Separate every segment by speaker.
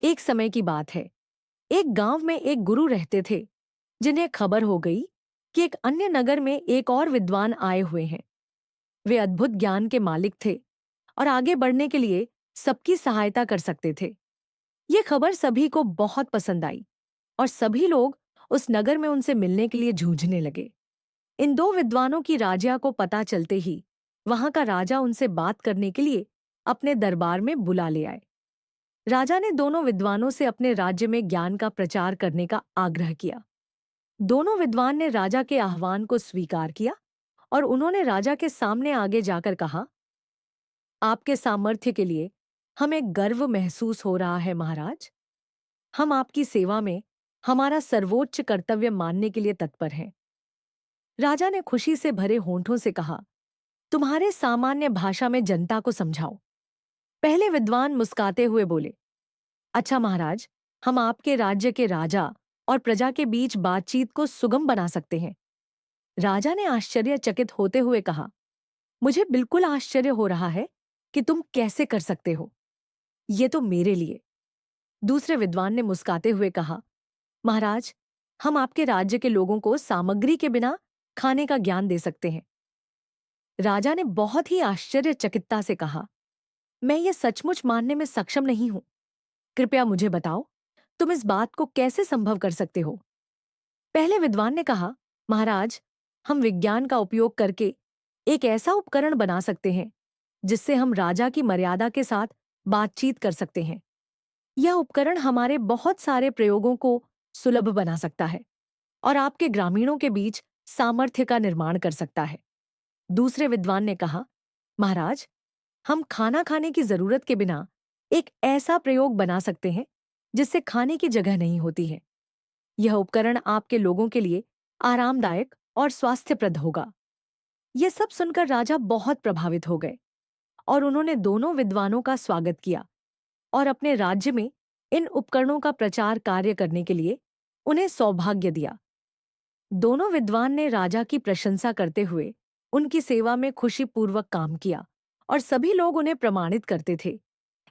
Speaker 1: एक समय की बात है। एक गांव में एक गुरु रहते थे, जिन्हें खबर हो गई कि एक अन्य नगर में एक और विद्वान आए हुए हैं। वे अद्भुत ज्ञान के मालिक थे और आगे बढ़ने के लिए सबकी सहायता कर सकते थे। ये खबर सभी को बहुत पसंद आई और सभी लोग उस नगर में उनसे मिलने के लिए जूझने लगे। इन दो विद्वानों की राजा को पता चलते ही वहां का राजा उनसे बात करने के लिए अपने दरबार में बुला ले आए। राजा ने दोनों विद्वानों से अपने राज्य में ज्ञान का प्रचार करने का आग्रह किया। दोनों विद्वान ने राजा के आह्वान को स्वीकार किया और उन्होंने राजा के सामने आगे जाकर कहा, आपके सामर्थ्य के लिए हमें गर्व महसूस हो रहा है महाराज। हम आपकी सेवा में हमारा सर्वोच्च कर्तव्य मानने के लिए तत्पर हैं। राजा ने खुशी से भरे होंठों से कहा, तुम्हारे सामान्य भाषा में जनता को समझाओ। पहले विद्वान मुस्कुराते हुए बोले, अच्छा महाराज, हम आपके राज्य के राजा और प्रजा के बीच बातचीत को सुगम बना सकते हैं। राजा ने आश्चर्यचकित होते हुए कहा, मुझे बिल्कुल आश्चर्य हो रहा है कि तुम कैसे कर सकते हो। ये तो मेरे लिए। दूसरे विद्वान ने मुस्कुराते हुए कहा, महाराज, हम आपके राज्य के लोगों को सामग्री के बिना खाने का ज्ञान दे सकते हैं। राजा ने बहुत ही आश्चर्यचकितता से कहा, मैं ये सचमुच मानने में सक्षम नहीं हूं। कृपया मुझे बताओ, तुम इस बात को कैसे संभव कर सकते हो। पहले विद्वान ने कहा, महाराज, हम विज्ञान का उपयोग करके एक ऐसा उपकरण बना सकते हैं जिससे हम राजा की मर्यादा के साथ बातचीत कर सकते हैं। यह उपकरण हमारे बहुत सारे प्रयोगों को सुलभ बना सकता है और आपके ग्रामीणों के बीच सामर्थ्य का निर्माण कर सकता है। दूसरे विद्वान ने कहा, महाराज, हम खाना खाने की जरूरत के बिना एक ऐसा प्रयोग बना सकते हैं जिससे खाने की जगह नहीं होती है। यह उपकरण आपके लोगों के लिए आरामदायक और स्वास्थ्यप्रद होगा। यह सब सुनकर राजा बहुत प्रभावित हो गए और उन्होंने दोनों विद्वानों का स्वागत किया और अपने राज्य में इन उपकरणों का प्रचार कार्य करने के लिए उन्हें सौभाग्य दिया। दोनों विद्वान ने राजा की प्रशंसा करते हुए उनकी सेवा में खुशीपूर्वक काम किया और सभी लोग उन्हें प्रमाणित करते थे।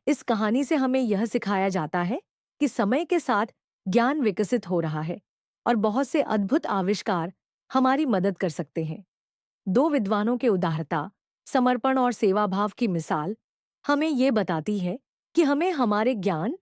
Speaker 1: इस कहानी से हमें यह सिखाया जाता है कि समय के साथ ज्ञान विकसित हो रहा है और बहुत से अद्भुत आविष्कार हमारी मदद कर सकते हैं। दो विद्वानों के उदारता, समर्पण और सेवाभाव की मिसाल हमें ये बताती है कि हमें हमारे ज्ञान